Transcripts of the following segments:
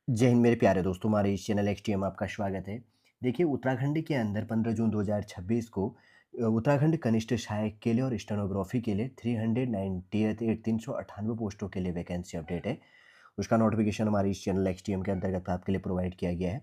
जय हिंद मेरे प्यारे दोस्तों, हमारे इस चैनल एक्सटीएम में आपका स्वागत है। देखिए, उत्तराखंड के अंदर 15 जून 2026 को उत्तराखंड कनिष्ठ सहायक के लिए और स्टेनोग्राफी के लिए 398 पोस्टों के लिए वैकेंसी अपडेट है। उसका नोटिफिकेशन हमारे इस चैनल एक्सटीएम के अंतर्गत आपके लिए प्रोवाइड किया गया है।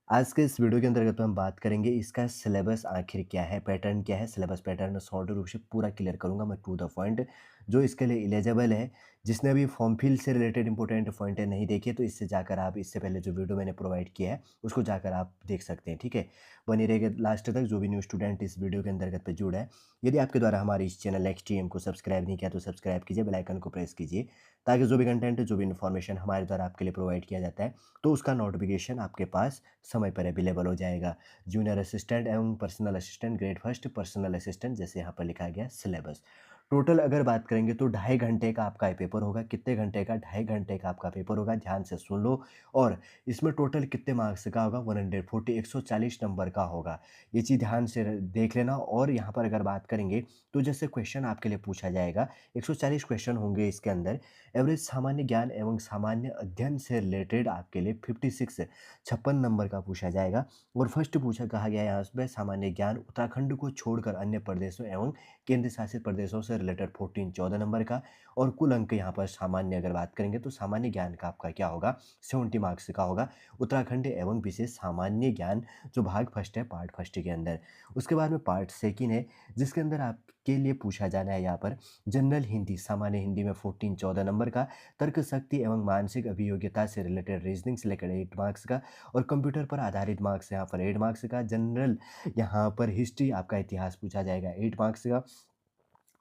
आज के इस वीडियो के अंतर्गत हम बात करेंगे इसका सिलेबस आखिर क्या है, पैटर्न क्या है, सिलेबस पैटर्न शॉर्ट रूप से पूरा क्लियर करूंगा मैं टू द पॉइंट। जो इसके लिए एलिजिबल है, जिसने अभी फॉर्म फिल से रिलेटेड इंपॉर्टेंट पॉइंट है नहीं देखे, तो इससे जाकर आप इससे पहले जो वीडियो मैंने प्रोवाइड किया है उसको जाकर आप देख सकते हैं। ठीक है, बनी रहेगा लास्ट तक जो भी न्यू स्टूडेंट इस वीडियो के अंतर्गत पे जुड़ा है। यदि आपके द्वारा हमारे इस चैनल एक्सटीएम को सब्सक्राइब नहीं किया तो सब्सक्राइब कीजिए, बेल आइकन को प्रेस कीजिए, ताकि जो भी कंटेंट जो भी इन्फॉर्मेशन हमारे द्वारा आपके लिए प्रोवाइड किया जाता है तो उसका नोटिफिकेशन आपके पास समय पर अवेलेबल हो जाएगा। जूनियर असिस्टेंट एवं personal assistant grade first personal assistant, जैसे यहाँ पर लिखा गया सिलेबस। टोटल अगर बात करेंगे तो 2.5 घंटे का आपका ये पेपर होगा। कितने घंटे का? 2.5 घंटे का आपका पेपर होगा, ध्यान से सुन लो। और इसमें टोटल कितने मार्क्स का होगा? 140 नंबर का होगा। ये चीज़ ध्यान से देख लेना। और यहाँ पर अगर बात करेंगे तो जैसे क्वेश्चन आपके लिए पूछा जाएगा, 140 क्वेश्चन होंगे इसके अंदर। एवरेज सामान्य ज्ञान एवं सामान्य अध्ययन से रिलेटेड आपके लिए 56 नंबर का पूछा जाएगा। और फर्स्ट पूछा कहा गया है यहाँ पे सामान्य ज्ञान उत्तराखंड को छोड़कर अन्य प्रदेशों एवं केंद्र शासित प्रदेशों से रिलेटेड 14 नंबर का। और कुल अंक यहाँ पर सामान्य अगर बात करेंगे तो सामान्य ज्ञान का आपका क्या होगा? 70 मार्क्स का होगा। उत्तराखंड एवं विशेष सामान्य ज्ञान जो भाग फर्स्ट है, पार्ट फर्स्ट के अंदर। उसके बाद में पार्ट सेकंड है, जिसके अंदर आपके लिए पूछा जाना है यहाँ पर जनरल हिंदी, सामान्य हिंदी में 14 नंबर का। तर्क शक्ति एवं मानसिक अभियोग्यता से रिलेटेड रीजनिंग से लेकर 8 मार्क्स का। और कंप्यूटर पर आधारित मार्क्स यहाँ पर 8 मार्क्स का। जनरल यहाँ पर हिस्ट्री, आपका इतिहास पूछा जाएगा 8 मार्क्स का।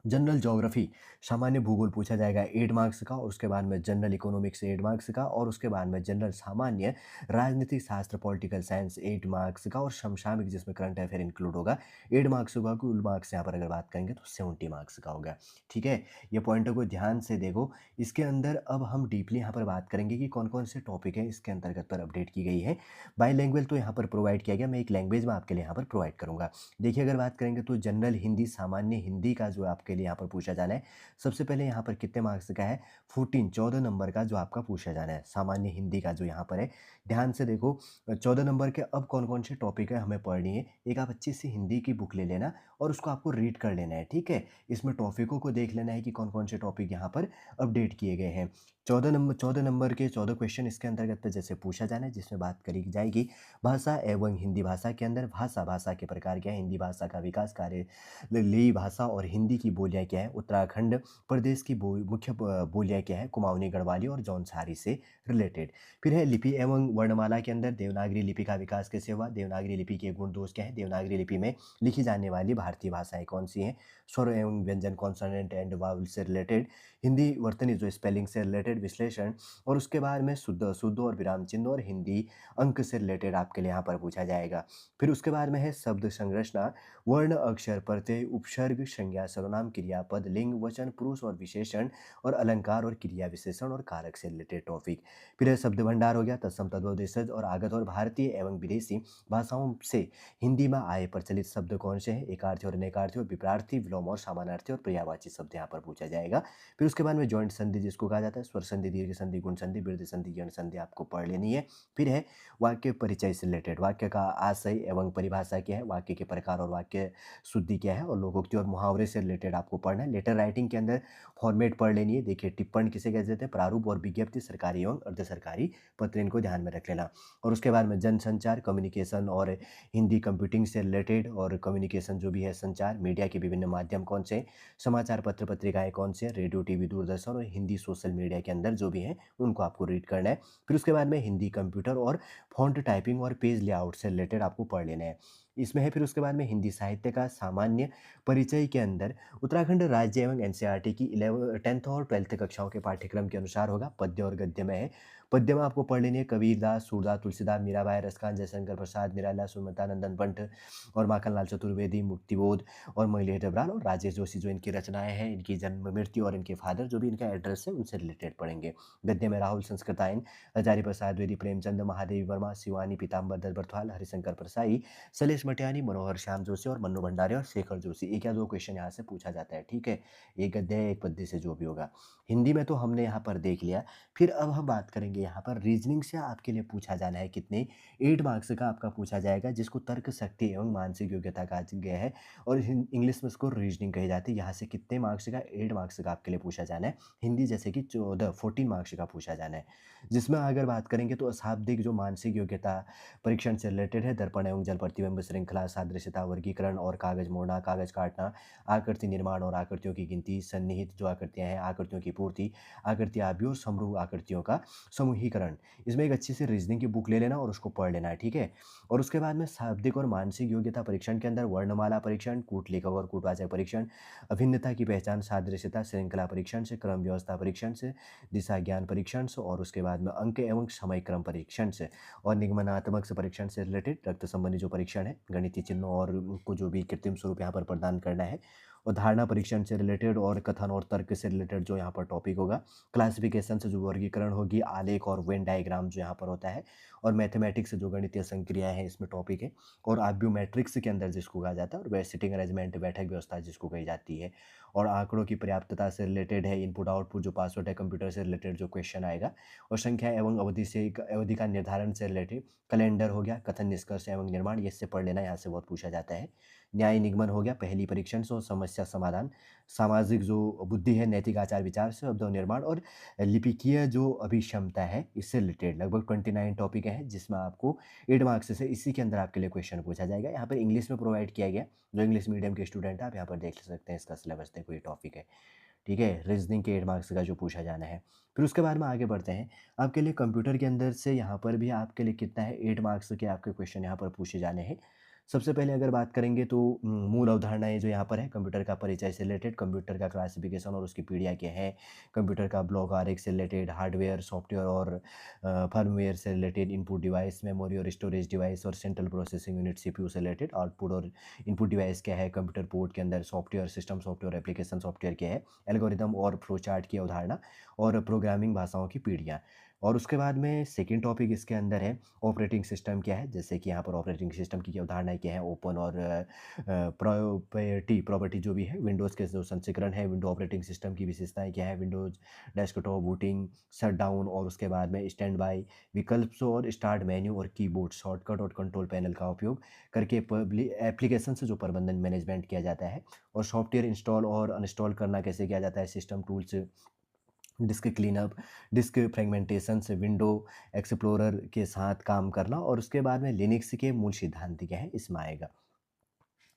जनरल ज्योग्राफी, सामान्य भूगोल पूछा जाएगा 8 मार्क्स का। और उसके बाद में जनरल इकोनॉमिक्स 8 मार्क्स का। और उसके बाद में जनरल सामान्य राजनीतिक शास्त्र पॉलिटिकल साइंस 8 मार्क्स का। और समसामयिक, जिसमें करंट अफेयर इंक्लूड होगा, 8 मार्क्स होगा। कुल मार्क्स यहाँ पर अगर बात करेंगे तो 70 मार्क्स का होगा। ठीक है, ये पॉइंटों को ध्यान से देखो। इसके अंदर अब हम डीपली यहाँ पर बात करेंगे कि कौन कौन से टॉपिक है इसके अंतर्गत पर अपडेट की गई है। बाई लैंग्वेज तो यहाँ पर प्रोवाइड किया गया, मैं एक लैंग्वेज में आपके लिए यहाँ पर प्रोवाइड करूँगा। देखिए, अगर बात करेंगे तो जनरल हिंदी, सामान्य हिंदी का जो आपके लिए यहाँ पर पूछा जाना है, सबसे पहले यहाँ पर कितने मार्क्स का है? 14 नंबर का जो आपका पूछा जाना है सामान्य हिंदी का जो यहाँ पर है। ध्यान से देखो, 14 नंबर के अब कौन कौन से टॉपिक है हमें पढ़नी है। एक आप अच्छी सी हिंदी की बुक ले लेना और उसको आपको रीड कर लेना है। ठीक है, इसमें टॉपिकों को देख लेना है कि कौन कौन से टॉपिक यहाँ पर अपडेट किए गए हैं। 14 नंबर के 14 क्वेश्चन इसके अंतर्गत पे जैसे पूछा जाना है, जिसमें बात करी जाएगी भाषा एवं हिंदी भाषा के अंदर। भाषा के प्रकार क्या है? हिंदी भाषा का विकास कार्य, ली भाषा और हिंदी की बोलियाँ क्या है? उत्तराखंड प्रदेश की मुख्य बोलियाँ क्या है? कुमाऊनी, गढ़वाली और जौनसारी से रिलेटेड। फिर है लिपि एवं वर्णमाला के अंदर देवनागरी लिपि का विकास कैसे हुआ? देवनागरी लिपि के गुण दोष क्या है? देवनागरी लिपि में लिखी जाने वाली भारतीय भाषाएं कौन सी हैं? स्वर एवं व्यंजन, कॉन्सोनेंट एंड वावल से रिलेटेड। हिंदी वर्तनी जो स्पेलिंग से रिलेटेड विश्लेषण। और उसके बाद में शुद्ध शुद्ध और विराम चिन्ह और हिंदी अंक से रिलेटेड आपके लिए यहाँ पर पूछा जाएगा। फिर उसके बाद में है शब्द संरचना, वर्ण, अक्षर, प्रत्यय, उपसर्ग, संज्ञा, सर्वनाम, क्रियापद, लिंग, वचन, पुरुष और विशेषण, और अलंकार और क्रिया विशेषण और कारक से रिलेटेड टॉपिक। फिर है शब्द भंडार हो गया, तत्सम तद्भव देशज और आगत और भारतीय एवं विदेशी भाषाओं से हिंदी में आए प्रचलित शब्द कौन से हैं? एकार्थी और अनेकार्थी और विपरार्थी, विलोम और समानार्थी और पर्यायवाची शब्द यहाँ पर पूछा जाएगा। फिर उसके बाद में जॉइंट संधि जिसको कहा जाता है, स्वर संधि, दीर्घ संधि, गुण संधि, वृद्धि संधि, यण संधि आपको पढ़ लेनी है। फिर है वाक्य परिचय से रिलेटेड, वाक्य का आशय एवं परिभाषा क्या है, वाक्य के प्रकार और वाक्य शुद्धि क्या है, और लोकोक्ति और मुहावरे से रिलेटेड आपको पढ़ना है। लेटर राइटिंग के अंदर फॉर्मेट पढ़ लेनी है। देखिए, टिप्पण किसे कहते हैं? प्रारूप और विज्ञप्ति, सरकारी एवं अर्ध सरकारी पत्र, इनको ध्यान में रख लेना। और उसके बाद में जनसंचार, कम्युनिकेशन और हिंदी कंप्यूटिंग से रिलेटेड, और कम्युनिकेशन जो भी है संचार, मीडिया के विभिन्न माध्यम कौन से, समाचार पत्र पत्रिकाएं कौन से, रेडियो टीवी दूरदर्शन और हिंदी सोशल मीडिया के अंदर जो भी है उनको आपको रीड करना है। फिर उसके बाद में हिंदी कंप्यूटर और फॉन्ट टाइपिंग और पेज लेआउट से रिलेटेड आपको पढ़ लेना है। इसमें है फिर उसके बाद में हिंदी साहित्य का सामान्य परिचय के अंदर उत्तराखंड राज्य एवं एनसीईआरटी की 10th और 12th कक्षाओं के पाठ्यक्रम के अनुसार होगा। पद्य और गद्य में है। पद्य में आपको पढ़ लेनी है कबीरदास, सूरदास, तुलसीदास, मीराबाई, रसखान, जयशंकर प्रसाद, निराला, सुमता, नंदन पंत और माखनलाल चतुर्वेदी, मुक्तिबोध और महिलेश डबराल और राजेश जोशी, जो इनकी रचनाएं हैं, इनकी जन्म मृत्यु और इनके फादर जो भी इनका एड्रेस है उनसे रिलेटेड पढ़ेंगे। गद्य में राहुल संस्कृतायन, हजारी प्रसाद द्विवेदी, प्रेमचंद, महादेवी वर्मा, शिवानी पीताम्बर दत्त बरथवाल, हरिशंकर परसाई, शैलेश मटियानी, मनोहर श्याम जोशी और मन्नू भंडारे और शेखर जोशी। एक या दो क्वेश्चन यहाँ से पूछा जाता है। ठीक है, एक गद्य एक पद्य से जो भी होगा। हिंदी में तो हमने यहाँ पर देख लिया। फिर अब हम बात करेंगे करेंगे यहाँ पर रीजनिंग से आपके लिए पूछा जाना है कितने 8 मार्क्स का आपका पूछा जाएगा, जिसको तर्क शक्ति एवं मानसिक योग्यता कहा गया है और इंग्लिश में इसको रीजनिंग कही जाती है। यहाँ से कितने मार्क्स का 8 मार्क्स का आपके लिए पूछा जाना है। हिंदी जैसे कि 14 मार्क्स का पूछा जाना है, जिसमें अगर बात करेंगे तो अशाब्दिक जो मानसिक योग्यता परीक्षण से रिलेटेड है, दर्पण एवं जल प्रतिबिंब श्रृंखला, सादृश्यता, वर्गीकरण और कागज मोड़ना, कागज काटना, आकृति निर्माण और आकृतियों की गिनती, सन्निहित जो आकृतियां हैं, आकृतियों की पूर्ति, आकृति आव्यूह, समरूप आकृतियों का समूहीकरण। इसमें एक अच्छी सी रीजनिंग की बुक ले लेना और उसको पढ़ लेना है, ठीक है। और उसके बाद में शाब्दिक और मानसिक योग्यता परीक्षण के अंदर वर्णमाला परीक्षण, कूटलेखक और कूटवाचक परीक्षण, अभिन्नता की पहचान, सादृश्यता, श्रृंखला परीक्षण से, क्रम व्यवस्था परीक्षण से, दिशा ज्ञान परीक्षण से और उसके बाद में अंक एवं समय क्रम परीक्षण से और निगमनात्मक से परीक्षण से रिलेटेड रक्त संबंधी जो परीक्षण है, गणितीय चिन्हों और उनको जो भी कृत्रिम स्वरूप यहाँ पर प्रदान करना है, और धारणा परीक्षण से रिलेटेड और कथन और तर्क से रिलेटेड जो यहाँ पर टॉपिक होगा, क्लासिफिकेशन से जो वर्गीकरण होगी, आलेख और वेन डायग्राम जो यहाँ पर होता है, और मैथमेटिक्स से जो गणितीय संक्रियाएं हैं इसमें टॉपिक है, और आब्योमेट्रिक्स के अंदर जिसको कहा जाता है, और सिटिंग अरेंजमेंट बैठक व्यवस्था जिसको कही जाती है, और आंकड़ों की पर्याप्तता से रिलेटेड है, इनपुट आउटपुट जो पासवर्ड है कंप्यूटर से रिलेटेड जो क्वेश्चन आएगा, और संख्या एवं अवधि का निर्धारण से रिलेटेड कैलेंडर हो गया, कथन निष्कर्ष एवं निर्माण, ये इससे पढ़ लेना, यहाँ से बहुत पूछा जाता है। न्याय निगमन हो गया, पहली परीक्षण से, और समस्या समाधान, सामाजिक जो बुद्धि है, नैतिक आचार विचार से, शब्द निर्माण और लिपिकीय जो अभिक्षमता है इससे रिलेटेड लगभग 29 टॉपिक हैं, जिसमें आपको 8 मार्क्स से इसी के अंदर आपके लिए क्वेश्चन पूछा जाएगा। यहाँ पर इंग्लिश में प्रोवाइड किया गया, जो इंग्लिश मीडियम के स्टूडेंट हैं आप यहाँ पर देख सकते हैं, इसका सिलेबस देखो ये टॉपिक है, ठीक है। रीजनिंग के 8 मार्क्स का जो पूछा जाना है। फिर उसके बाद में आगे बढ़ते हैं, आपके लिए कंप्यूटर के अंदर से यहाँ पर भी आपके लिए कितना है, 8 मार्क्स के आपके क्वेश्चन यहाँ पर पूछे जाने हैं। सबसे पहले अगर बात करेंगे तो मूल अवधारणाएँ जो यहाँ पर है, कंप्यूटर का परिचय से रिलेटेड, कंप्यूटर का क्लासिफिकेशन और उसकी पीढ़ियाँ क्या है, कंप्यूटर का ब्लॉक आरेख से रिलेटेड, हार्डवेयर, सॉफ्टवेयर और फर्मवेयर से रिलेटेड, इनपुट डिवाइस, मेमोरी और स्टोरेज डिवाइस और सेंट्रल प्रोसेसिंग यूनिट सीपीयू से रिलेटेड, आउटपुट और इनपुट डिवाइस क्या है, कंप्यूटर पोर्ट के अंदर software, system software, application software क्या है, एल्गोरिदम और फ्लो चार्ट की अवधारणा और प्रोग्रामिंग भाषाओं की पीढ़ियाँ। और उसके बाद में सेकंड टॉपिक इसके अंदर है ऑपरेटिंग सिस्टम क्या है, जैसे कि यहाँ पर ऑपरेटिंग सिस्टम की अवधारणाएँ क्या है, ओपन और प्रॉपर्टी जो भी है, विंडोज़ के जो संस्करण है, विंडो ऑपरेटिंग सिस्टम की विशेषताएँ क्या है, विंडोज़ डेस्कटॉप, बूटिंग, शटडाउन और उसके बाद में स्टैंड बाय विकल्प और स्टार्ट मेन्यू और कीबोर्ड शॉर्टकट और कंट्रोल पैनल का उपयोग करके एप्लीकेशन से जो प्रबंधन मैनेजमेंट किया जाता है, और सॉफ्टवेयर इंस्टॉल और अनइंस्टॉल करना कैसे किया जाता है, system tools, disk cleanup, disk fragmentation से, विंडो एक्सप्लोरर के साथ काम करना, और उसके बाद में लिनक्स के मूल सिद्धांत क्या है इसमें आएगा।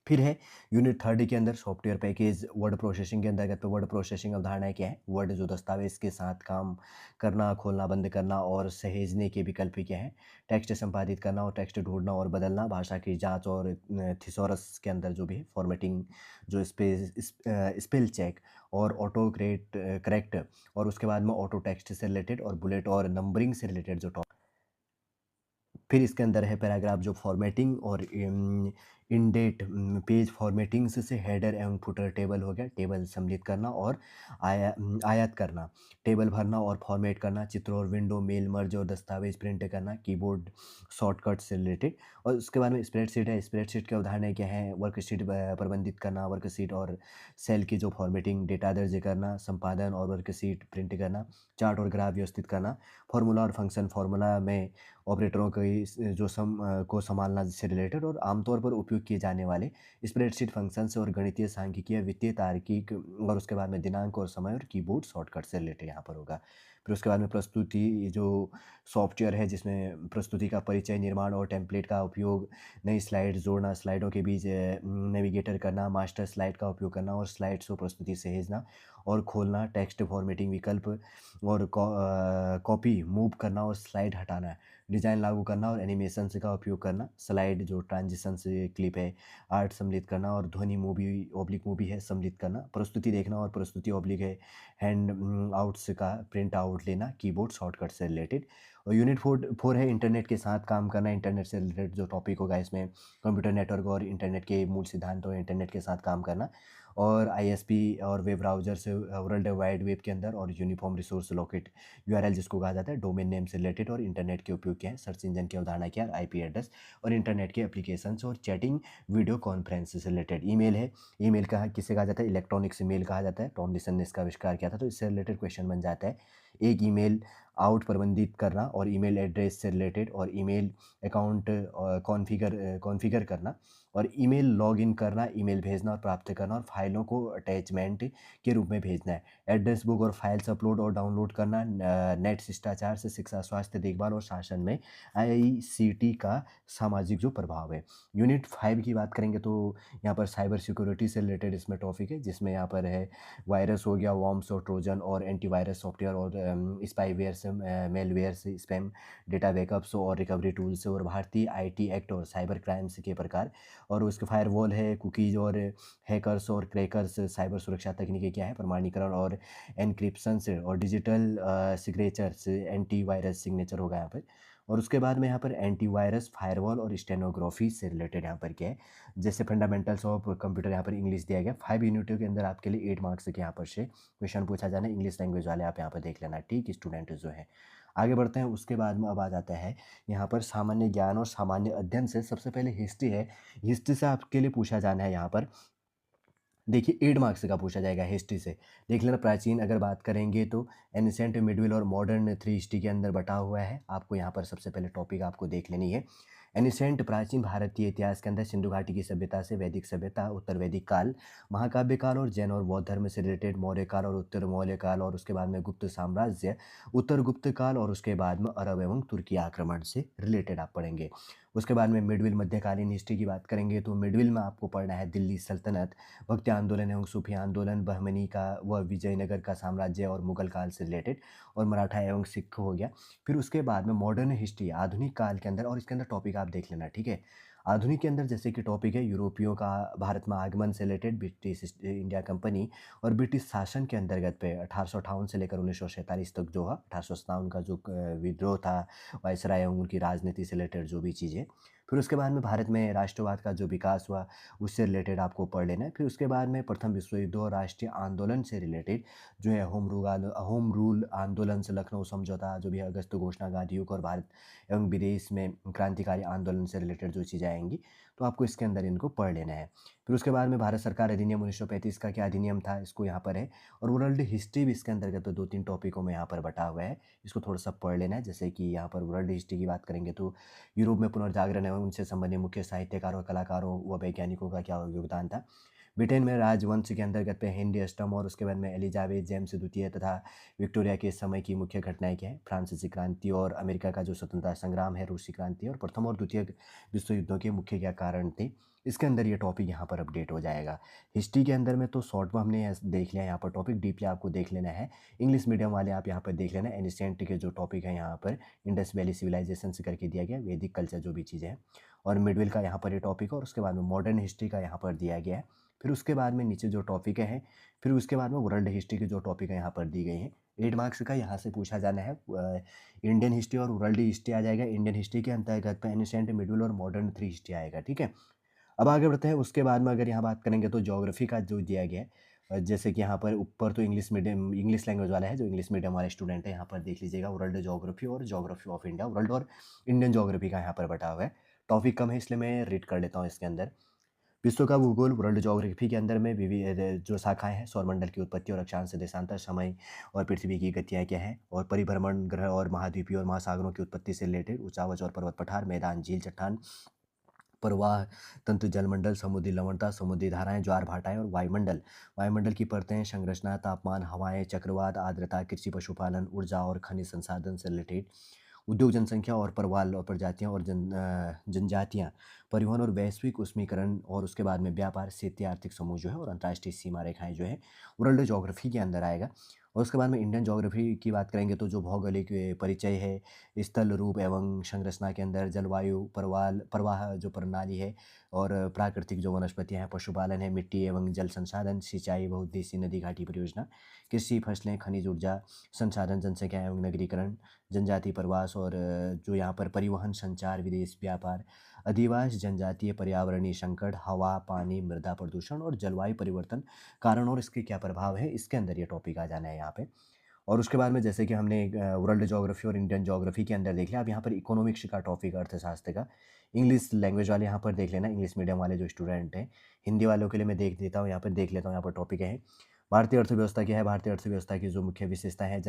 फिर है यूनिट थर्ड के अंदर सॉफ्टवेयर पैकेज, वर्ड प्रोसेसिंग के अंतर्गत तो वर्ड प्रोसेसिंग अवधारणाएं क्या है, वर्ड जो दस्तावेज के साथ काम करना, खोलना बंद करना और सहेजने के विकल्प क्या है, टेक्स्ट संपादित करना और टेक्स्ट ढूंढना और बदलना, भाषा की जांच और थिसॉरस के अंदर जो भी है फॉर्मेटिंग, जो स्पेल चेक और ऑटो करेक्ट, और उसके बाद में ऑटो टेक्स्ट से रिलेटेड और बुलेट और नंबरिंग से रिलेटेड जो फिर इसके अंदर है पैराग्राफ जो फॉर्मेटिंग और इंडेट पेज फॉर्मेटिंग से हेडर एवं फुटर टेबल हो गया, टेबल सम्मिलित करना और आयात करना, टेबल भरना और फॉर्मेट करना, चित्र और विंडो, मेल मर्ज और दस्तावेज प्रिंट करना, कीबोर्ड शॉर्टकट से रिलेटेड। और उसके बाद में स्प्रेडशीट है, स्प्रेडशीट की अवधारणा क्या है, वर्कशीट प्रबंधित करना, वर्कशीट और सेल की जो फॉर्मेटिंग, डेटा दर्ज करना, संपादन और वर्कशीट प्रिंट करना, चार्ट और ग्राफ व्यवस्थित करना, फार्मूला और फंक्शन, फार्मूला में ऑपरेटरों की जो को संभालना से रिलेटेड, और आमतौर पर उपयोग किए जाने वाले स्प्रेडशीट फंक्शंस और गणितीय सांख्यिकीय, वित्तीय, तार्किक, और उसके बाद में दिनांक और समय और कीबोर्ड शॉर्टकट से रिलेटेड यहाँ पर होगा। फिर उसके बाद में प्रस्तुति जो सॉफ्टवेयर है, जिसमें प्रस्तुति का परिचय, निर्माण और टेम्पलेट का उपयोग, नई स्लाइड जोड़ना, स्लाइडों के बीच नेविगेटर करना, मास्टर स्लाइड का उपयोग करना और स्लाइड्स को प्रस्तुति सहेजना और खोलना, टेक्स्ट फॉर्मेटिंग विकल्प और कॉपी मूव करना और स्लाइड हटाना, डिज़ाइन लागू करना और एनिमेशन का उपयोग करना, स्लाइड जो ट्रांजिशन से क्लिप है, आर्ट सम्मिलित करना और ध्वनि मूवी ऑब्लिक मूवी है सम्मिलित करना, प्रस्तुति देखना और प्रस्तुति ऑब्लिक है हैंड आउट्स का प्रिंट आउट लेना, कीबोर्ड शॉर्टकट से रिलेटेड। और यूनिट फोर है इंटरनेट के साथ काम करना, इंटरनेट से रिलेटेड जो टॉपिक होगा इसमें कंप्यूटर नेटवर्क और इंटरनेट के मूल सिद्धांत और इंटरनेट के साथ काम करना, और आईएसपी और वेब ब्राउज़र से वर्ल्ड वाइड वेब के अंदर, और यूनिफॉर्म रिसोर्स लोकेट यूआरएल जिसको कहा जाता है, डोमेन नेम से रिलेटेड, और इंटरनेट के उपयोग क्या है, सर्च इंजन की अवधारणा क्या है, आईपी एड्रेस, और इंटरनेट के एप्लीकेशंस और चैटिंग वीडियो कॉन्फ्रेंस से रिलेटेड। ईमेल है, ईमेल कहा किसे कहा जाता है, इलेक्ट्रॉनिक्स मेल कहा जाता है, टॉमलिसन ने इसका आविष्कार किया था, तो इससे रिलेटेड क्वेश्चन बन जाता है। एक ईमेल आउट प्रबंधित करना और ईमेल एड्रेस से रिलेटेड और ईमेल अकाउंट कॉन्फ़िगर करना और ईमेल लॉगिन करना, ईमेल भेजना और प्राप्त करना और फाइलों को अटैचमेंट के रूप में भेजना है। एड्रेस बुक और फाइल्स अपलोड और डाउनलोड करना, नेट शिष्टाचार से शिक्षा, स्वास्थ्य देखभाल और शासन में आईसीटी का सामाजिक जो प्रभाव है। यूनिट 5 की बात करेंगे तो यहाँ पर साइबर सिक्योरिटी से रिलेटेड इसमें टॉपिक है, जिसमें यहाँ पर है वायरस हो गया, वर्म्स और ट्रोजन और एंटीवायरस सॉफ्टवेयर और स्पाईवेयर से, मेलवेयर से, स्पैम डेटा बैकअप्स और रिकवरी टूल्स और भारतीय आईटी एक्ट और साइबर क्राइम्स के प्रकार और उसके फायरवॉल है, कुकीज़ और हैकर्स और क्रैकर्स, साइबर सुरक्षा तकनीकें क्या है, प्रमाणीकरण और एन्क्रिप्शन से और डिजिटल सिग्नेचर्स, एंटीवायरस सिग्नेचर होगा यहाँ पर। और उसके बाद में यहाँ पर एंटीवायरस, फायरवॉल और स्टेनोग्राफी से रिलेटेड यहाँ पर क्या है, जैसे फंडामेंटल्स ऑफ कंप्यूटर यहाँ पर इंग्लिश दिया गया। 5 यूनिटों के अंदर आपके लिए 8 मार्क्स के यहाँ पर से क्वेश्चन पूछा जाना है। इंग्लिश लैंग्वेज वाले आप यहाँ पर देख लेना, ठीक स्टूडेंट जो है। आगे बढ़ते हैं, उसके बाद में अब आ जाता है यहाँ पर सामान्य ज्ञान और सामान्य अध्ययन से। सबसे पहले हिस्ट्री है, हिस्ट्री से आपके लिए पूछा जाना है यहाँ पर। देखिए 8 मार्क्स का पूछा जाएगा हिस्ट्री से। देख लेना, प्राचीन अगर बात करेंगे तो एन्शिएंट, मिडल और मॉडर्न 3 हिस्ट्री के अंदर बटा हुआ है। आपको यहाँ पर सबसे पहले टॉपिक आपको देख लेनी है। एन्शिएंट प्राचीन भारतीय इतिहास के अंदर सिंधु घाटी की सभ्यता से वैदिक सभ्यता, उत्तर वैदिक काल, महाकाव्य काल और जैन और बौद्ध धर्म से रिलेटेड मौर्य काल और उत्तर मौर्य काल और उसके बाद में गुप्त साम्राज्य, उत्तर गुप्त काल और उसके बाद में अरब एवं तुर्की आक्रमण से रिलेटेड आप पढ़ेंगे। उसके बाद में मिडल मध्यकालीन हिस्ट्री की बात करेंगे तो मिडल में आपको पढ़ना है दिल्ली सल्तनत, भक्ति आंदोलन एवं सूफी आंदोलन, बहमनी का व विजयनगर का साम्राज्य और मुगल काल से रिलेटेड और मराठा एवं सिख हो गया। फिर उसके बाद में मॉडर्न हिस्ट्री आधुनिक काल के अंदर, और इसके अंदर टॉपिक आप देख लेना, ठीक है। आधुनिक के अंदर जैसे कि टॉपिक है यूरोपियों का भारत में आगमन से रिलेटेड, ब्रिटिश इंडिया कंपनी और ब्रिटिश शासन के अंतर्गत पे 1858 से लेकर 1947 तक जो है, 1857 का जो विद्रोह था वायसराय एवं उनकी राजनीति से रिलेटेड जो भी चीज़ें। फिर उसके बाद में भारत में राष्ट्रवाद का जो विकास हुआ उससे रिलेटेड आपको पढ़ लेना है। फिर उसके बाद में प्रथम विश्व युद्ध और राष्ट्रीय आंदोलन से रिलेटेड जो है होम रूल आंदोलन से लखनऊ समझौता, जो भी है अगस्त घोषणा, गांधी युग और भारत एवं विदेश में क्रांतिकारी आंदोलन से रिलेटेड जो चीज़ें आएंगी तो आपको इसके अंदर इनको पढ़ लेना है। फिर उसके बाद में भारत सरकार अधिनियम 1935 का क्या अधिनियम था, इसको यहाँ पर है। और वर्ल्ड हिस्ट्री भी इसके अंतर्गत तो 2-3 टॉपिकों में यहाँ पर बटा हुआ है, इसको थोड़ा सा पढ़ लेना है। जैसे कि यहाँ पर वर्ल्ड हिस्ट्री की बात करेंगे तो यूरोप में पुनर्जागरण एवं उनसे संबंधित मुख्य साहित्यकारों, कलाकारों व वैज्ञानिकों का क्या योगदान था। ब्रिटेन में राजवंश के अंतर्गत पे हेनरी अष्टम और उसके बाद में एलिजाबेथ जेम्स द्वितीय तथा विक्टोरिया के समय की मुख्य घटनाएं क्या है, फ्रांसीसी क्रांति और अमेरिका का जो स्वतंत्रता संग्राम है, रूसी क्रांति और प्रथम और द्वितीय विश्व युद्धों के मुख्य क्या कारण थे। इसके अंदर ये टॉपिक यहाँ पर अपडेट हो जाएगा। हिस्ट्री के अंदर में तो शॉर्ट में हमने देख लिया, यहाँ पर टॉपिक डीपली आपको देख लेना है। इंग्लिश मीडियम वाले आप यहाँ पर देख लेना, एनिसेंट के जो टॉपिक है यहाँ पर इंडस वैली सिविलाइजेशन से करके दिया गया, वैदिक कल्चर जो भी चीज़ें हैं, और मिडविल का यहाँ पर ये टॉपिक है और उसके बाद में मॉडर्न हिस्ट्री का यहाँ पर दिया गया है। फिर उसके बाद में नीचे जो टॉपिक है, फिर उसके बाद में वर्ल्ड हिस्ट्री की जो टॉपिक है यहाँ पर दी गई है। 8 मार्क्स का यहाँ से पूछा जाना है। इंडियन हिस्ट्री और वर्ल्ड हिस्ट्री आ जाएगा। इंडियन हिस्ट्री के अंतर्गत में एनिसेंट, मिडल और मॉडर्न 3 हिस्ट्री आएगा, ठीक है। अब आगे बढ़ते हैं, उसके बाद में अगर यहाँ बात करेंगे तो ज्योग्राफी का जो दिया गया है, जैसे कि यहाँ पर ऊपर तो इंग्लिश मीडियम, इंग्लिश लैंग्वेज वाला है, जो इंग्लिश मीडियम वाले स्टूडेंट है यहाँ पर देख लीजिएगा, वर्ल्ड ज्योग्राफी और ज्योग्राफी ऑफ इंडिया, वर्ल्ड और इंडियन ज्योग्राफी का यहाँ पर बटा हुआ है। टॉपिक कम है इसलिए मैं रीड कर लेता हूँ इसके अंदर। विश्व का भूगोल, वर्ल्ड ज्योग्राफी के अंदर में विविध जो शाखाएं हैं, सौरमंडल की उत्पत्ति और अक्षांश, देशांतर, समय और पृथ्वी की गतियाँ क्या हैं, और परिभ्रमण, ग्रह और महाद्वीपीय और महासागरों की उत्पत्ति से रिलेटेड, ऊंचावच और पर्वत पठार, मैदान, झील, चट्टान, प्रवाह तंत्र, जलमंडल, समुद्री लवणता, समुद्री धाराएं, ज्वार भाटाएं और वायुमंडल, वायुमंडल की परतें, संरचना, तापमान, हवाएं, चक्रवात, आर्द्रता, कृषि, पशुपालन, ऊर्जा और खनिज संसाधन से रिलेटेड, उद्योग, जनसंख्या और प्रवाल और प्रजातियां और जनजातियां, परिवहन और वैश्विक उष्मीकरण, और उसके बाद में व्यापार, क्षेत्रीय आर्थिक समूह जो है और अंतर्राष्ट्रीय सीमा रेखाएं जो है, वर्ल्ड ज्योग्राफी के अंदर आएगा। और उसके बाद में इंडियन ज्योग्राफी की बात करेंगे तो जो भौगोलिक परिचय है, स्थल, रूप एवं संरचना के अंदर जलवायु, प्रवाह जो प्रणाली है, और प्राकृतिक जो वनस्पतियाँ हैं, पशुपालन है, मिट्टी एवं जल संसाधन, सिंचाई, बहुउद्देशीय नदी घाटी परियोजना, कृषि, फसलें, खनिज ऊर्जा, संसाधन, जनसंख्या एवं नगरीकरण, जनजाति प्रवास, और जो यहाँ पर परिवहन, संचार, विदेश व्यापार, अधिवास, जनजातीय, पर्यावरणीय संकट, हवा, पानी, मृदा प्रदूषण और जलवायु परिवर्तन कारण और इसके क्या प्रभाव है, इसके अंदर ये टॉपिक आ जाना है यहाँ पे। और उसके बाद में जैसे कि हमने वर्ल्ड ज्योग्राफी और इंडियन ज्योग्राफी के अंदर देख लिया, अब यहाँ पर इकोनॉमिक्स का टॉपिक, अर्थशास्त्र का, इंग्लिश लैंग्वेज वाले यहाँ पर देख लेना, इंग्लिश मीडियम वाले जो स्टूडेंट हैं। हिंदी वालों के लिए मैं देख देता हूँ, यहाँ पर देख लेता हूँ, यहाँ पर टॉपिक है भारतीय अर्थव्यवस्था क्या है? भारतीय अर्थव्यवस्था की जो मुख्य विशेषता है,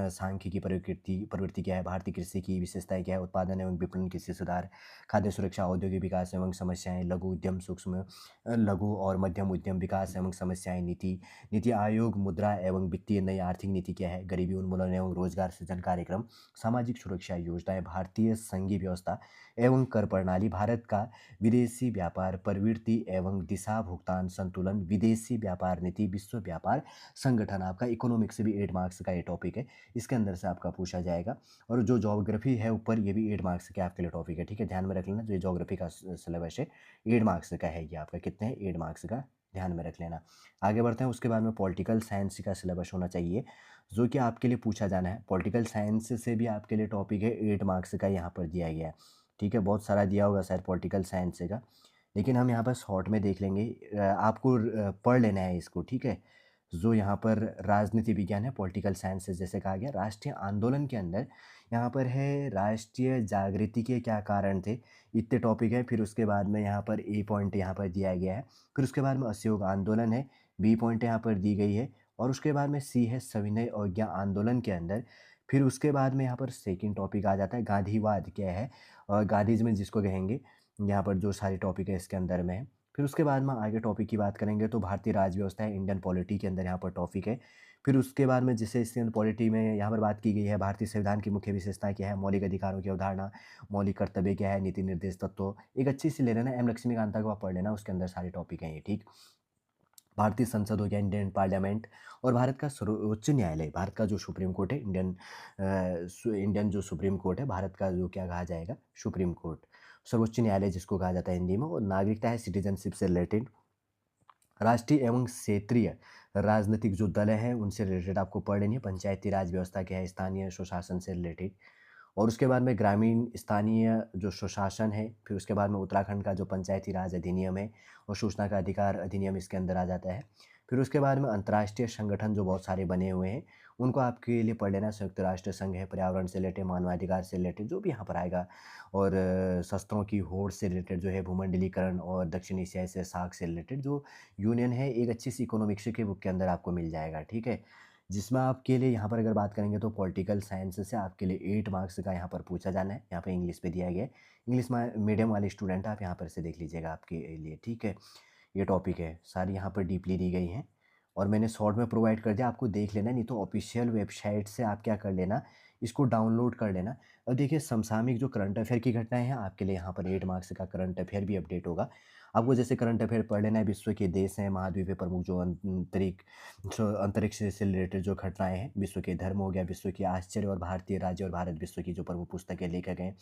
सांख्यिकी प्रकृति प्रवृत्ति क्या है? भारतीय कृषि की विशेषताएँ क्या है? उत्पादन एवं विपणन, कृषि सुधार, खाद्य सुरक्षा, औद्योगिक विकास एवं समस्याएँ, लघु उद्यम, सूक्ष्म लघु और मध्यम उद्यम विकास एवं समस्याएँ, नीति नीति आयोग, मुद्रा एवं वित्तीय नई आर्थिक नीति क्या है? गरीबी उन्मूलन एवं रोजगार सृजन कार्यक्रम, सामाजिक सुरक्षा योजनाएँ, भारतीय संघीय व्यवस्था एवं कर प्रणाली, भारत का विदेशी व्यापार प्रवृत्ति एवं दिशा भुगतान संतुलन, विदेशी व्यापार नीति, विश्व व्यापार संगठन। आपका इकोनॉमिक्स से भी 8 मार्क्स का ये टॉपिक है, इसके अंदर से आपका पूछा जाएगा। और जो ज्योग्राफी है ऊपर, ये भी 8 मार्क्स के आपके लिए टॉपिक है, ठीक है, ध्यान में रख लेना। जो ज्योग्राफी का सिलेबस है 8 मार्क्स का है, ये आपका कितने हैं? 8 मार्क्स का, ध्यान में रख लेना। आगे बढ़ते हैं, उसके बाद में पॉलिटिकल साइंस का सिलेबस होना चाहिए, जो कि आपके लिए पूछा जाना है। पॉलिटिकल साइंस से भी आपके लिए टॉपिक है, 8 मार्क्स का यहाँ पर दिया गया है, ठीक है। बहुत सारा दिया होगा शायद पॉलिटिकल साइंस का, लेकिन हम यहाँ पर शॉर्ट में देख लेंगे। आपको पढ़ लेना है इसको, ठीक है। जो यहाँ पर राजनीति विज्ञान है, पॉलिटिकल साइंस से जैसे कहा गया, राष्ट्रीय आंदोलन के अंदर यहाँ पर है राष्ट्रीय जागृति के क्या कारण थे, इतने टॉपिक है। फिर उसके बाद में यहाँ पर ए पॉइंट यहाँ पर दिया गया है। फिर उसके बाद में असहयोग आंदोलन है, बी पॉइंट यहाँ पर दी गई है। और उसके बाद में सी है सविनय अवज्ञा आंदोलन के अंदर। फिर उसके बाद में यहाँ पर सेकंड टॉपिक आ जाता है गांधीवाद क्या है, और गांधीज़्म जिसको कहेंगे, यहाँ पर जो सारे टॉपिक है इसके अंदर में है। फिर उसके बाद में आगे टॉपिक की बात करेंगे तो भारतीय राज्य व्यवस्था है, इंडियन पॉलिटी के अंदर यहाँ पर टॉपिक है। फिर उसके बाद में जिसे इंडियन पॉलिटी में यहाँ पर बात की गई है, भारतीय संविधान की मुख्य विशेषताएं क्या है, मौलिक अधिकारों की अवधारणा, मौलिक कर्तव्य क्या है, नीति निर्देश तत्व, एक अच्छी सी ले लेना, एम लक्ष्मीकांता को आप पढ़ लेना, उसके अंदर सारे टॉपिक हैं ये, ठीक। भारतीय संसद हो गया, इंडियन पार्लियामेंट, और भारत का सर्वोच्च न्यायालय, भारत का जो सुप्रीम कोर्ट है, इंडियन जो सुप्रीम कोर्ट है, भारत का जो क्या कहा जाएगा, सुप्रीम कोर्ट, सर्वोच्च न्यायालय जिसको कहा जाता है हिंदी में। और नागरिकता है, सिटीजनशिप से रिलेटेड। राष्ट्रीय एवं क्षेत्रीय राजनीतिक जो दल हैं उनसे रिलेटेड आपको पढ़ लेनी है। पंचायती राज व्यवस्था क्या है, स्थानीय स्वशासन से रिलेटेड। और उसके बाद में ग्रामीण स्थानीय जो स्वशासन है, फिर उसके बाद में उत्तराखंड का जो पंचायती राज अधिनियम है और सूचना का अधिकार अधिनियम इसके अंदर आ जाता है। फिर उसके बाद में अंतर्राष्ट्रीय संगठन जो बहुत सारे बने हुए हैं, उनको आपके लिए पढ़ लेना। संयुक्त राष्ट्र संघ है, पर्यावरण से रिलेटेड, मानवाधिकार से रिलेटेड जो भी यहाँ पर आएगा, और शस्त्रों की होड़ से रिलेटेड जो है, भूमंडलीकरण, और दक्षिण एशिया से साख से रिलेटेड जो यूनियन है, एक अच्छी सी इकोनॉमिक्स की बुक के अंदर आपको मिल जाएगा, ठीक है। जिसमें आपके लिए यहाँ पर अगर बात करेंगे तो पॉलिटिकल साइंस से आपके लिए 8 मार्क्स का यहाँ पर पूछा जाना है। यहाँ पे इंग्लिश पे दिया गया है, इंग्लिश मीडियम वाले स्टूडेंट आप यहाँ पर से देख लीजिएगा आपके लिए, ठीक है। ये टॉपिक है, सारी यहाँ पर डीपली दी गई हैं, और मैंने शॉर्ट में प्रोवाइड कर दिया, आपको देख लेना, नहीं तो ऑफिशियल वेबसाइट से आप क्या कर लेना, इसको डाउनलोड कर लेना। और देखिए, समसामयिक जो करंट अफेयर की घटनाएं हैं, आपके लिए यहाँ पर 8 मार्क्स का करंट अफेयर भी अपडेट होगा। आपको जैसे करंट अफेयर पढ़ लेना है, विश्व के देश हैं, महाद्वीपीय प्रमुख जो अंतरिक्ष से रिलेटेड जो घटनाएं हैं, विश्व के धर्म हो गया, विश्व के आश्चर्य, और भारतीय राज्य और भारत विश्व की जो प्रमुख पुस्तक के लेखक हैं,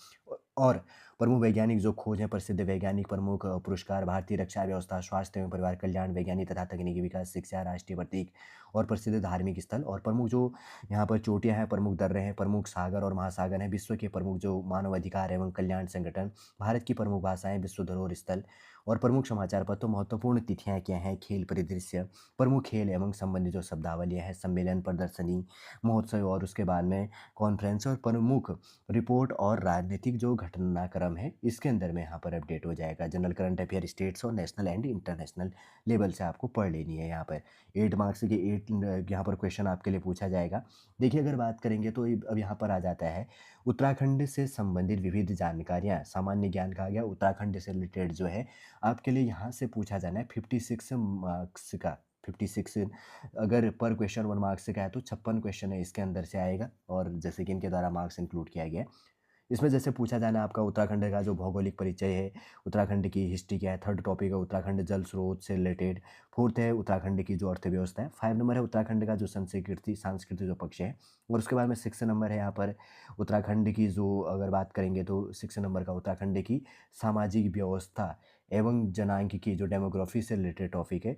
और प्रमुख वैज्ञानिक जो खोज हैं, प्रसिद्ध वैज्ञानिक प्रमुख पुरस्कार, भारतीय रक्षा व्यवस्था, स्वास्थ्य एवं परिवार कल्याण, वैज्ञानिक तथा तकनीकी विकास, शिक्षा, राष्ट्रीय प्रतीक, और प्रसिद्ध धार्मिक स्थल, और प्रमुख जो यहाँ पर चोटियाँ हैं, प्रमुख दर्रे हैं, प्रमुख सागर और महासागर हैं, विश्व के प्रमुख जो मानव अधिकार एवं कल्याण संगठन, भारत की प्रमुख भाषाएं, विश्व धरोहर स्थल, और प्रमुख समाचार पत्र, महत्वपूर्ण तिथियां क्या हैं, खेल परिदृश्य, प्रमुख खेल एवं संबंधित जो शब्दावलियाँ हैं, सम्मेलन, प्रदर्शनी, महोत्सव, और उसके बाद में कॉन्फ्रेंस, और प्रमुख रिपोर्ट और राजनीतिक जो घटनाक्रम है, इसके अंदर में यहाँ पर अपडेट हो जाएगा। जनरल करंट अफेयर स्टेट्स और नेशनल एंड इंटरनेशनल लेवल से आपको पढ़ लेनी है। यहाँ पर 8 मार्क्स के 8 यहाँ पर क्वेश्चन आपके लिए पूछा जाएगा। देखिए, अगर बात करेंगे तो अब यहाँ पर आ जाता है उत्तराखंड से संबंधित विविध जानकारियाँ, सामान्य ज्ञान कहा गया, उत्तराखंड से रिलेटेड जो है आपके लिए यहाँ से पूछा जाना है 56 मार्क्स का। 56, अगर पर क्वेश्चन 1 मार्क्स का है तो 56 क्वेश्चन है इसके अंदर से आएगा, और जैसे कि इनके द्वारा मार्क्स इंक्लूड किया गया है। इसमें जैसे पूछा जाना है आपका उत्तराखंड का जो भौगोलिक परिचय है, उत्तराखंड की हिस्ट्री क्या है, थर्ड टॉपिक है उत्तराखंड जल स्रोत से रिलेटेड, फोर्थ है उत्तराखंड की जो अर्थव्यवस्था है, 5 नंबर है उत्तराखंड का जो संस्कृति सांस्कृतिक जो पक्ष है, और उसके बाद में 6 नंबर है यहाँ पर उत्तराखंड की जो अगर बात करेंगे तो 6 नंबर का उत्तराखंड की सामाजिक व्यवस्था एवं जनांक की जो डेमोग्राफी से रिलेटेड टॉपिक है।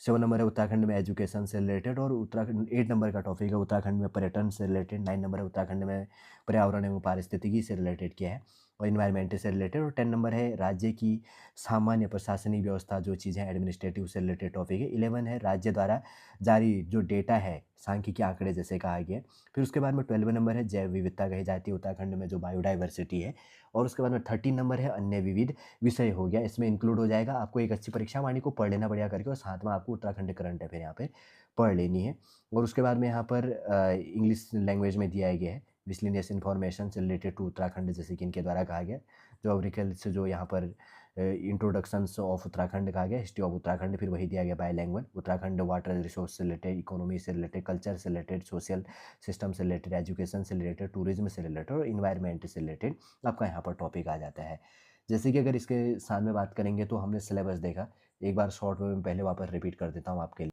7 नंबर है उत्तराखंड में एजुकेशन से रिलेटेड, और उत्तराखंड 8 नंबर का टॉपिक है उत्तराखंड में पर्यटन से रिलेटेड। 9 नंबर है उत्तराखंड में पर्यावरण एवं पारिस्थितिकी से रिलेटेड क्या है, और इन्वायरमेंट से रिलेटेड। और 10 नंबर है राज्य की सामान्य प्रशासनिक व्यवस्था जो चीज़ें एडमिनिस्ट्रेटिव से रिलेटेड टॉपिक है। 11 है राज्य द्वारा जारी जो डेटा है, सांख्यिकी आंकड़े जैसे कहा गया है। फिर उसके बाद में 12 नंबर है जैव विविधता कही जाती है उत्तराखंड में जो बायोडाइवर्सिटी है। और उसके बाद में 13 नंबर है अन्य विविध विषय हो गया, इसमें इंक्लूड हो जाएगा। आपको एक अच्छी परीक्षा वाणी को पढ़ लेना बढ़िया करके, और साथ में आपको उत्तराखंड करंट अफेयर यहाँ पे पढ़ लेनी है। और उसके बाद में यहाँ पर इंग्लिश लैंग्वेज में दिया गया है मिसलेनियस इन्फॉर्मेशन से रिलेटेड टू उत्तराखंड, जैसे कि इनके द्वारा कहा गया जोग्राफिकल से जो यहाँ पर इंट्रोडक्शंस ऑफ उत्तराखंड कहा गया, हिस्ट्री ऑफ उत्तराखंड, फिर वही दिया गया बायलैंग्वेज उत्तराखंड, वाटर रिसोर्स से रिलेटेड, इकोनॉमी से रिलेटेड, कल्चर से रिलेटेड, सोशल सिस्टम से रिलेटेड, एजुकेशन से रिलेटेड, टूरिज्म से रिलेटेड और इन्वायरमेंट से रिलेटेड आपका यहाँ पर टॉपिक आ जाता है। जैसे कि अगर इसके साथ में बात करेंगे तो हमने सिलेबस देखा, एक बार शॉर्ट में पहले वापस रिपीट कर देता हूँ आपके लिए।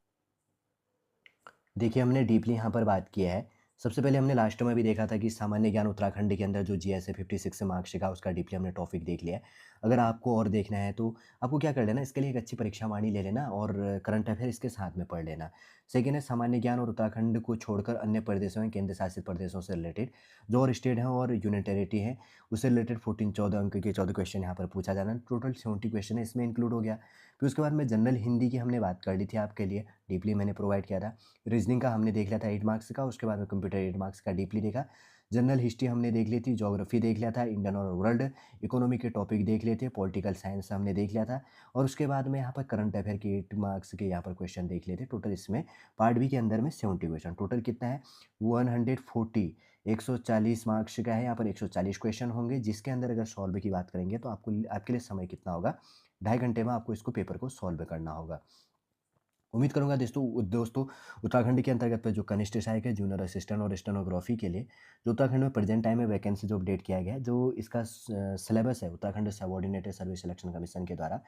देखिए, हमने डीपली यहाँ पर बात किया है। सबसे पहले हमने लास्ट में भी देखा था कि सामान्य ज्ञान उत्तराखंड के अंदर जो जीएस है 56 मार्क्स का, उसका डीपली हमने टॉपिक देख लिया है। अगर आपको और देखना है तो आपको क्या कर लेना, इसके लिए एक अच्छी परीक्षा वाणी ले लेना और करंट अफेयर इसके साथ में पढ़ लेना। सेकंड है सामान्य ज्ञान और उत्तराखंड को छोड़कर अन्य प्रदेशों एवं केंद्र शासित प्रदेशों से रिलेटेड जो और स्टेट हैं और यूनियन टेरिटरी है उससे रिलेटेड 14 अंक के 14 क्वेश्चन यहाँ पर पूछा जाना। टोटल 70 क्वेश्चन है, इसमें इंक्लूड हो गया। फिर उसके बाद में जनरल हिंदी की हमने बात कर ली थी आपके लिए, डीपली मैंने प्रोवाइड किया था। रीजनिंग का हमने देख लिया था 8 मार्क्स का, उसके बाद में कंप्यूटर 8 मार्क्स का डीपली देखा। जनरल हिस्ट्री हमने देख ली थी, ज्योग्राफी देख लिया था, इंडियन और वर्ल्ड, इकोनॉमी के टॉपिक देख लिए थे, पॉलिटिकल साइंस हमने देख लिया था और उसके बाद में यहाँ पर करंट अफेयर के 8 मार्क्स के यहाँ पर क्वेश्चन देख लिए थे। टोटल इसमें पार्ट बी के अंदर में 70 क्वेश्चन, टोटल कितना है 140, 140 मार्क्स का है। यहाँ पर 140 क्वेश्चन होंगे, जिसके अंदर अगर सॉल्व की बात करेंगे तो आपको आपके लिए समय कितना होगा, 2.5 घंटे में आपको इसको पेपर को सॉल्व करना होगा। उम्मीद करूँगा दोस्तों उत्तराखंड के अंतर्गत पे जो कनिष्ठ सहायक है, जूनियर असिस्टेंट और स्टेनोग्राफी के लिए जो उत्तराखंड में प्रेजेंट टाइम में वैकेंसी जो अपडेट किया गया है, जो इसका सिलेबस है Uttarakhand subordinated service selection commission के द्वारा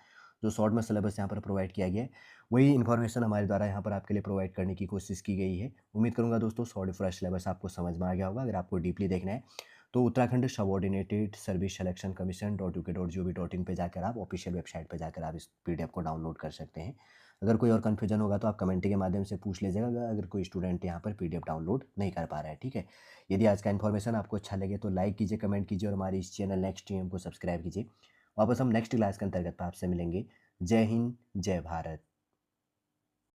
जो शॉर्ट में सिलेबस यहाँ पर प्रोवाइड किया गया है, वही इन्फॉर्मेशन हमारे द्वारा यहाँ पर आपके लिए प्रोवाइड करने की कोशिश की गई है। उम्मीद करूँगा दोस्तों शॉर्ट फ्रेश सिलेबस आपको समझ में आ गया होगा। अगर आपको डीपली देखना है तो Uttarakhand subordinated service selection commission .uk.gov.in पे जाकर आप ऑफिशियल वेबसाइट पे जाकर आप इस पीडीएफ को डाउनलोड कर सकते हैं। अगर कोई और कन्फ्यूजन होगा तो आप कमेंट के माध्यम से पूछ लीजिएगा, अगर कोई स्टूडेंट यहाँ पर पीडीएफ डाउनलोड नहीं कर पा रहा है, ठीक है। यदि आज का इन्फॉर्मेशन आपको अच्छा लगे तो लाइक कीजिए, कमेंट कीजिए और हमारी इस चैनल नेक्स्ट टीएम को सब्सक्राइब कीजिए। वापस हम नेक्स्ट क्लास के अंतर्गत आपसे मिलेंगे। जय हिंद, जय भारत।